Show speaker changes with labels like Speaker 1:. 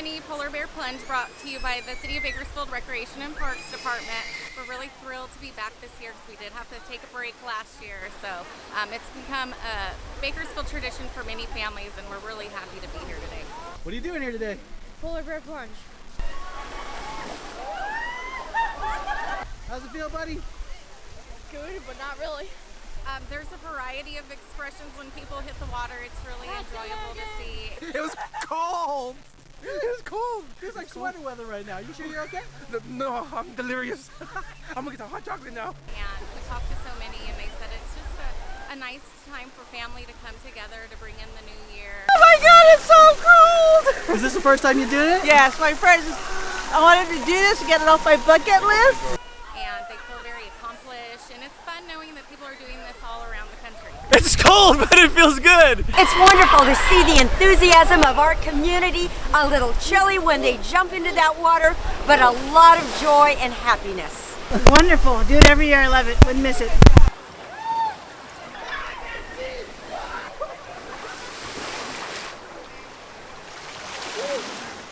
Speaker 1: mini polar bear plunge brought to you by the City of Bakersfield Recreation and Parks Department. We're really thrilled to be back this year because we did have to take a break last year. So it's become a Bakersfield tradition for many families, and we're really happy to be here today.
Speaker 2: What are you doing here today?
Speaker 3: Polar bear plunge.
Speaker 2: How's it feel, buddy?
Speaker 3: Good, but not really.
Speaker 1: There's a variety of expressions when people hit the water. It's really enjoyable to see.
Speaker 2: It was cold. It was cold. It's like sweater weather right now. You sure you're okay?
Speaker 4: No, I'm delirious. I'm gonna get the hot chocolate now.
Speaker 1: And we talked to so many, and they said it's just a nice time for family to come together to bring in the new year.
Speaker 5: Oh my God, it's so cold!
Speaker 2: Is this the first time you did it?
Speaker 5: Yes, my friends. I wanted to do this to get it off my bucket list.
Speaker 1: And they feel very accomplished, and it's fun knowing that people are doing this all around the country.
Speaker 4: It's cold, but it feels good.
Speaker 6: It's wonderful to see the enthusiasm of our community. A little chilly when they jump into that water, but a lot of joy and happiness.
Speaker 7: Wonderful. Do it every year. I love it. Wouldn't miss it.